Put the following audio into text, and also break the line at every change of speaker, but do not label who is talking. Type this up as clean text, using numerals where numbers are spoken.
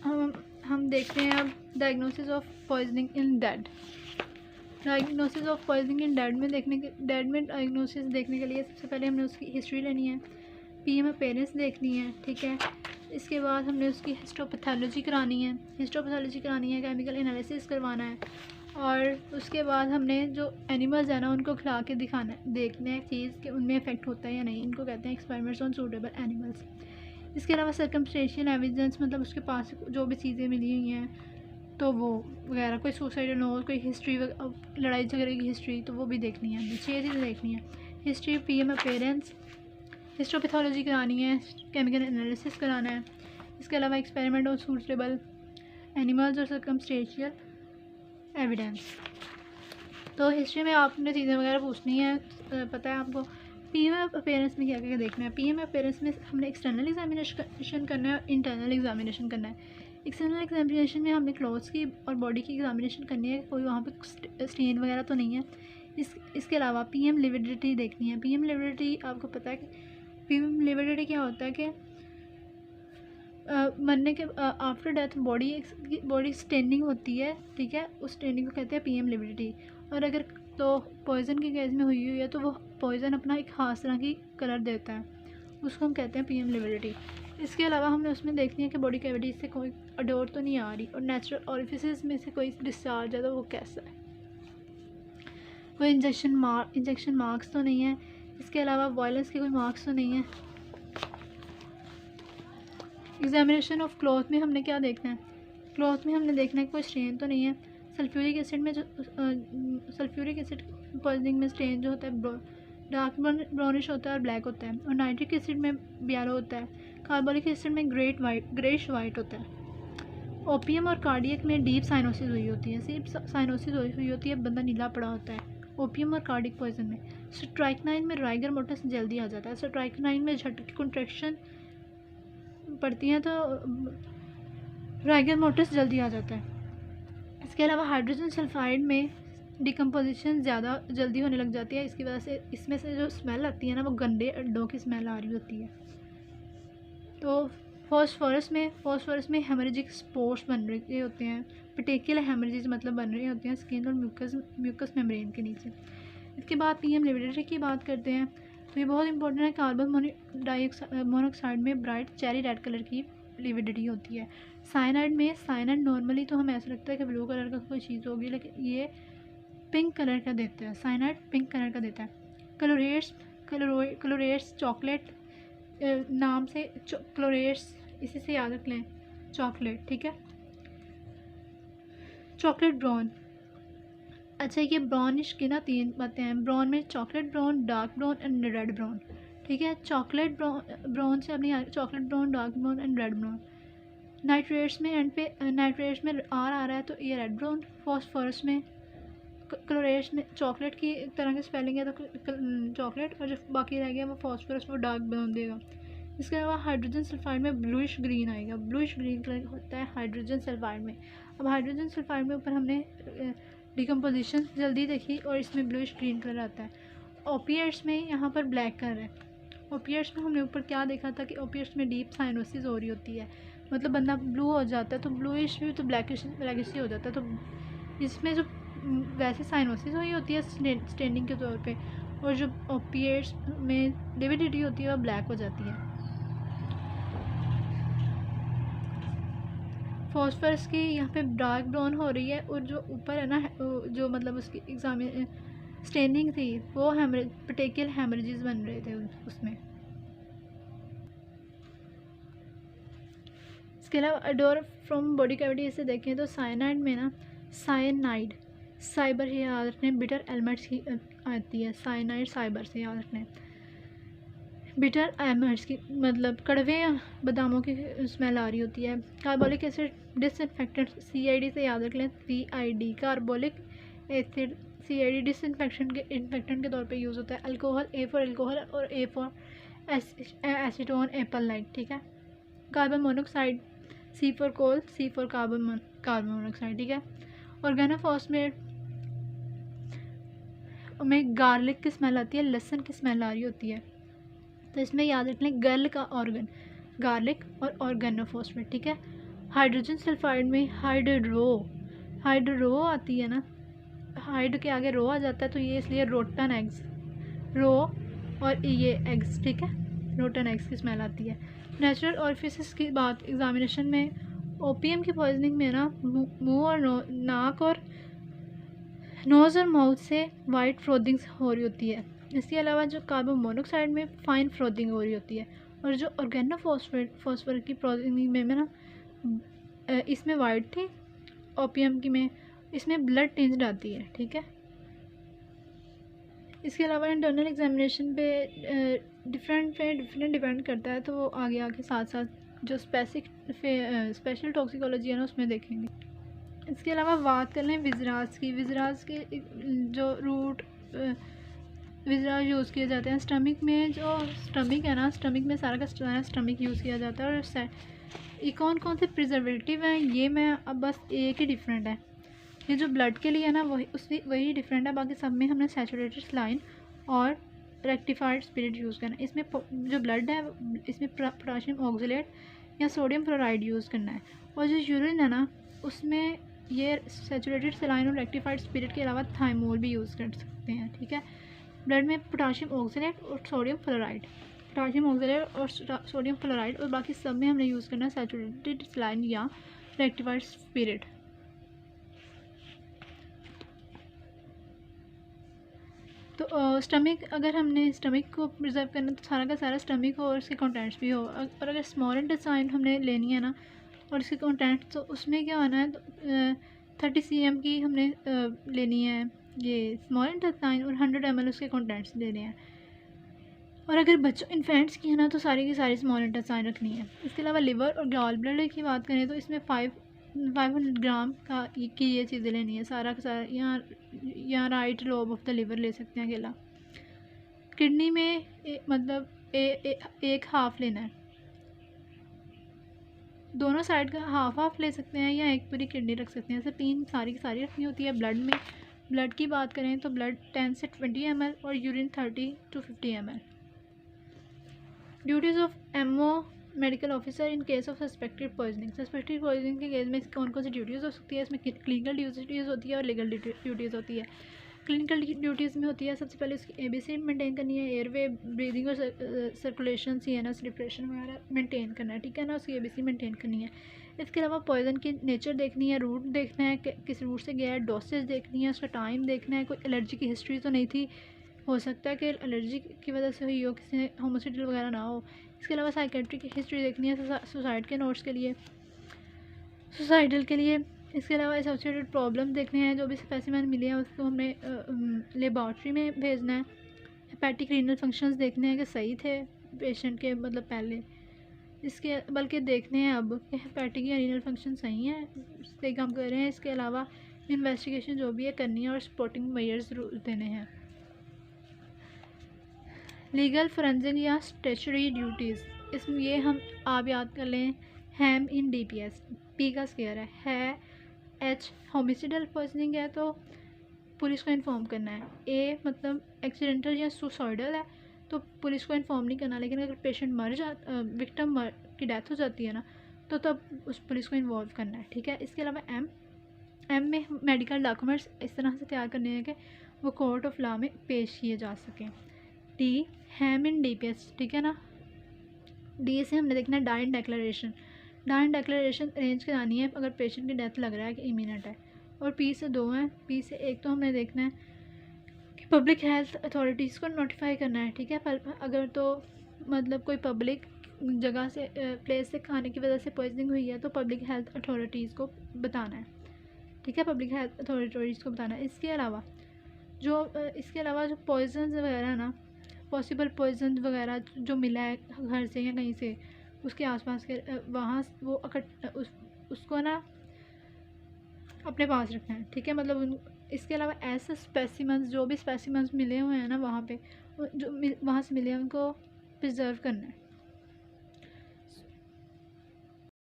हम देखते हैं अब diagnosis of poisoning in dead. Diagnosis of poisoning in dead में डायग्नोसिस देखने के लिए सबसे पहले हमने उसकी हिस्ट्री लेनी है, पीएम अपीयरेंस देखनी है, ठीक है। इसके बाद हमने उसकी हिस्टोपैथोलॉजी करानी है, केमिकल एनालिसिस करवाना है, और उसके बाद हमने जो एनिमल्स हैं ना उनको खिला के दिखाना है, देखना है चीज़ कि उनमें इफेक्ट होता है या नहीं। इनको कहते हैं एक्सपेरिमेंट्स ऑन सूटेबल एनिमल्स। इसके अलावा सर्कमस्टेंशियल एविडेंस, मतलब उसके पास जो भी चीज़ें मिली हुई हैं तो वो वगैरह, कोई सुसाइडल नोट, कोई हिस्ट्री, लड़ाई झगड़े की हिस्ट्री, तो वो भी देखनी है। हमें 6 चीज़ें देखनी है, हिस्ट्री, पीएम अपीयरेंस, हिस्टोपैथोलॉजी करानी है, केमिकल एनालिसिस कराना है। इसके अलावा एक्सपेरिमेंट ऑन सूटेबल एनिमल्स और सर्कमस्टेंशियल एविडेंस। तो हिस्ट्री में आपने चीज़ें वगैरह पूछनी है, पता है आपको। पीएम अपीयरेंस में क्या क्या देखना है। पीएम अपीयरेंस में हमने एक्सटर्नल एग्जामिनेशन करना है और इंटरनल एग्जामिनेशन करना है। एक्सटर्नल एग्जामिनेशन में हमने क्लोथ्स की और बॉडी की एग्जामिनेशन करनी है, कोई वहाँ पे स्टेन वगैरह तो नहीं है। इसके अलावा पीएम लिविडिटी देखनी है। पीएम लिविडिटी आपको पता है कि लिविडिटी क्या होता है कि मरने के आफ्टर डेथ बॉडी स्टेनिंग होती है, ठीक है। उस स्टेनिंग को कहते हैं पीएम लिविडिटी। और अगर तो पॉइज़न की केस में हुई है तो वो पॉइज़न अपना एक खास तरह की कलर देता है, उसको हम कहते हैं पीएम लिविडिटी। इसके अलावा हमने उसमें देखनी है कि बॉडी कैविटी से कोई अडोर तो नहीं आ रही, और नेचुरल ऑरिफिसेस में से कोई डिस्चार्ज है तो वो कैसा है, कोई इंजेक्शन मार्क्स तो नहीं है। इसके अलावा वायलेंस के कोई मार्क्स तो नहीं है। एग्जामिनेशन ऑफ क्लॉथ में हमने क्या देखना है। क्लॉथ में हमने देखना है कि कोई स्टेन तो नहीं है। सल्फ्यूरिक एसिड में जो सल्फ्यूरिक एसिड पॉइजनिंग में स्टेन जो होता है डार्क ब्राउनिश होता है और ब्लैक होता है, और नाइट्रिक एसिड में येलो होता है। कार्बोनिक एसिड में ग्रेश वाइट होता है। ओपियम और कार्डियक में डीप साइनोसिस हुई होती है, सिर्फ साइनोसिस हुई होती है, बंदा नीला पड़ा होता है ओपियम और कार्डियक पॉइजन में। स्ट्राइकनाइन में राइगर मोटस जल्दी आ जाता है। स्ट्राइकनाइन में झटकी कंट्रैक्शन पड़ती हैं तो राइगर मोटस जल्दी आ जाता है। इसके अलावा हाइड्रोजन सल्फाइड में डिकम्पोजिशन ज़्यादा जल्दी होने लग जाती है, इसकी वजह से इसमें से जो स्मेल आती है ना वो गंदे अंडों की स्मेल आ रही होती है। तो फॉस्फोरस में हेमरेजिक स्पोर्स बन रहे होते हैं, पर्टिकुलर हेमरेजेस मतलब बन रहे होते हैं स्किन और म्यूकस मेम्ब्रेन के नीचे। इसके बाद पीएम लिविडिटी की बात करते हैं, तो ये बहुत इंपॉर्टेंट है। कार्बन मोनोऑक्साइड में ब्राइट चेरी रेड कलर की लिविडिटी होती है। साइनाइड नॉर्मली तो हमें ऐसा लगता है कि ब्लू कलर का कोई चीज़ होगी, लेकिन ये पिंक कलर का देता है। साइनाइड पिंक कलर का देता है। क्लोरेट्स चॉकलेट नाम से क्लोरेट्स, इसी से याद रख लें, चॉकलेट, ठीक है। चॉकलेट ब्राउन, अच्छा ये ब्राउनिश की ना 3 बातें हैं। ब्राउन में chocolate brown, dark brown and red brown, ठीक है। चॉकलेट ब्राउन से अपनी chocolate brown, dark brown and red brown. Nitrates में एंड पे नाइट्रेट्स में आर आ रहा है तो ये रेड ब्राउन। फॉस्फोरस में क्लोरेट्स में चॉकलेट की एक तरह की स्पेलिंग है तो चॉकलेट, और जो बाकी रह गया वो फॉस्फोरस वो डार्क ब्राउन देगा। इसके अलावा हाइड्रोजन सल्फाइड में ब्लूइश ग्रीन आएगा, ब्लूइश ग्रीन कलर होता है हाइड्रोजन सल्फाइड में। अब हाइड्रोजन सल्फाइड में ऊपर हमने डिकम्पोजिशन जल्दी देखी और इसमें ब्लूइश ग्रीन कलर आता है। ओपिएट्स में यहाँ पर ब्लैक कलर है। ओपिएट्स में हमने ऊपर क्या देखा था कि ओपिएट्स में डीप साइनोसिस हो रही होती है, मतलब बंदा ब्लू हो जाता है, तो ब्लूइश भी तो ब्लैकिश ही हो जाता है। तो इसमें जो वैसे साइनोसिस हुई होती है स्टेनिंग के तौर पे, और जो ओपिएट्स में लिविडिटी होती है वो ब्लैक हो जाती है। फॉस्फोरस की यहाँ पे डार्क ब्राउन हो रही है, और जो ऊपर है ना जो मतलब उसकी स्टेनिंग थी वो पर्टिकुलर हेमरेजेस बन रहे थे उसमें। इसके अलावा अडोर फ्रॉम बॉडी कैविटी से देखें तो साइनाइड में ना साइनाइड साइबर से याद रखने, बिटर एलिमेंट्स की आती है। साइनाइड साइबर से याद रखने, बिटर एलिमेंट्स की मतलब कड़वे बादामों की स्मेल आ रही होती है। कार्बोलिक एसिड डिसइंफेक्टेंट CID से याद रख लें, CID carbolic acid CID disinfectant के तौर पे यूज़ होता है। अल्कोहल A फॉर अल्कोहल और A for acetone apple light, ठीक है। Carbon monoxide C for coal, C for carbon monoxide, ठीक है। ऑर्गेनोफॉस्फेट में गार्लिक की स्मेल आती है, लहसुन की स्मेल आ रही होती है, तो इसमें याद रख लें गर्ल का ऑर्गन, गार्लिक और ऑर्गेनोफॉस्फेट, ठीक है। हाइड्रोजन सल्फाइड में हाइड्रो आती है ना, हाइड के आगे रो आ जाता है, तो ये इसलिए रोटन एग्स, रो और ये एग्स, ठीक है, रोटन एग्स की स्मेल आती है। नेचुरल ऑरिफिसेस की बात एग्जामिनेशन में, ओपीएम की पॉइजनिंग में ना मुंह और नाक और नोज़ और माउथ से वाइट फ्रोदिंग्स हो रही होती है। इसके अलावा जो कार्बन मोनोक्साइड में फ़ाइन फ्रोदिंग हो रही होती है। और जो ऑर्गेनोफॉस्फेट की पॉइजनिंग में ना इसमें वाइट थी, ओपीएम की में इसमें ब्लड टिंज्ड आती है, ठीक है। इसके अलावा इंटरनल एग्जामिनेशन पे डिफरेंट डिपेंड करता है, तो वो आगे साथ साथ जो स्पेशल टॉक्सिकोलॉजी है ना उसमें देखेंगे। इसके अलावा बात कर लें विजराज के जो रूट विजराज यूज़ किए जाते हैं स्टमक में। जो स्टमक है ना, स्टमक में सारा का सारा स्टमक यूज़ किया जाता है। और ये कौन कौन से प्रिजर्वेटिव हैं ये मैं अब बस एक ही डिफरेंट है, ये जो ब्लड के लिए है ना वही डिफरेंट है, बाकी सब में हमने सैचुरेटेड सलाइन और रेक्टिफाइड स्पिरिट यूज़ करना है। इसमें जो ब्लड है इसमें पोटाशियम ऑक्सलेट या सोडियम फ्लोराइड यूज़ करना है। और जो यूरिन है ना उसमें ये सैचुरेटेड सलाइन और रेक्टिफाइड स्पिरिट के अलावा थाइमोल भी यूज़ कर सकते हैं, ठीक है। ब्लड में पोटाशियम ऑक्सलेट और सोडियम फ्लोराइड, और बाकी सब में हमने यूज़ करना है सैचुरेटेड सलाइन या रेक्टिफाइड स्पिरिट। तो स्टमक, अगर हमने स्टमक को प्रिजर्व करना तो सारा का सारा स्टमक हो और इसके कंटेंट्स भी हो। और अगर स्मॉल इंटेस्टाइन हमने लेनी है ना और इसके कंटेंट्स, तो उसमें क्या होना है, तो 30 cm की हमने लेनी है ये स्मॉल इंटेस्टाइन और 100 ml उसके कंटेंट्स लेने हैं। और अगर बच्चों इन्फेंट्स की है ना तो सारी की सारी स्मॉल इंटेस्टाइन रखनी है। इसके अलावा लिवर और गॉल ब्लैडर की बात करें तो इसमें 500 ग्राम की ये चीज़ें लेनी है, सारा का सारा। यहाँ right lobe of the liver ले सकते हैं अकेला। किडनी में एक हाफ लेना है, दोनों साइड का हाफ ले सकते हैं या एक पूरी किडनी रख सकते हैं। ऐसे 3 सारी की सारी रखनी होती है। ब्लड की बात करें तो ब्लड 10 से 20 ml और urine 30 to 50 ml। Duties of MO medical officer in case of suspected poisoning के केस में कौन कौन सी ड्यूटीज़ हो सकती है। इसमें क्लिनिकल ड्यूटीज़ होती है और लीगल ड्यूटीज़ होती है। क्लिनिकल ड्यूटीज़ में होती है सबसे पहले उसकी एबीसी मेंटेन करनी है, एयरवे ब्रीदिंग और सर्कुलेशन सीएनएस डिप्रेशन वगैरह मेंटेन करना है, ठीक है ना, उसकी एबीसी मेंटेन करनी है। इसके अलावा पॉइजन की नेचर देखनी है, रूट देखना है किस रूट से गया है, डोसेज देखनी है, उसका टाइम देखना है, कोई एलर्जी की हिस्ट्री तो नहीं थी, हो सकता है कि एलर्जी की वजह से हुई हो, किसी होमोसिडल वगैरह ना हो। इसके अलावा साइकेट्रिक की हिस्ट्री देखनी है सुसाइड के नोट्स के लिए, सुसाइडल के लिए। इसके अलावा एसोसिएटेड प्रॉब्लम देखने हैं, जो भी स्पेसिमेन मिले हैं उसको हमें लेबॉर्ट्री में भेजना है। हेपेटिक रीनल फंक्शंस देखने हैं कि सही थे पेशेंट के, मतलब पहले इसके बल्कि देखने हैं अब कि हेपेटिक या रीनल फंक्शन सही है, इससे काम कर रहे हैं। इसके अलावा इन्वेस्टिगेशन जो भी है करनी है और सपोर्टिंग मेजर्स देने हैं। लीगल फोरेंसिक या स्टैट्यूटरी ड्यूटीज़, इसमें ये हम आप याद कर लें। हैम इन डीपीएस, पी का स्केयर है, एच होमिसिडल पॉइजनिंग है तो पुलिस को इन्फॉर्म करना है। ए मतलब एक्सीडेंटल या सुसाइडल है तो पुलिस को इन्फॉर्म नहीं करना, लेकिन अगर पेशेंट विक्टिम की डेथ हो जाती है ना तो तब उस पुलिस को इन्वॉल्व करना है, ठीक है। इसके अलावा एम में मेडिकल डॉक्यूमेंट्स इस तरह से तैयार करने हैं कि वो कोर्ट ऑफ लॉ में पेश किए जा सकें। डी हैम इन डीपीएस, ठीक है ना। डी से हमने देखना है डाइन डिक्लेरेशन अरेंज करानी है अगर पेशेंट की डेथ लग रहा है कि इमीनेंट है। और पी से 2 हैं, पी से एक तो हमने देखना है कि पब्लिक हेल्थ अथॉरिटीज़ को नोटिफाई करना है, ठीक है। अगर तो मतलब कोई पब्लिक जगह से प्लेस से खाने की वजह से पॉइजनिंग हुई है तो पब्लिक हेल्थ अथॉरिटीज़ को बताना है, ठीक है, पब्लिक हेल्थ अथॉरिटीज़ को बताना है। इसके अलावा जो पॉइजन वगैरह ना, पॉसिबल पॉइजन वगैरह जो मिला है घर से या कहीं से उसके आसपास के वहाँ वो उसको ना अपने पास रखना है, ठीक है, मतलब इसके अलावा ऐसे स्पेसिमेंस जो भी स्पेसिमेंस मिले हुए हैं ना वहाँ पे जो वहाँ से मिले हैं उनको प्रिजर्व करना है।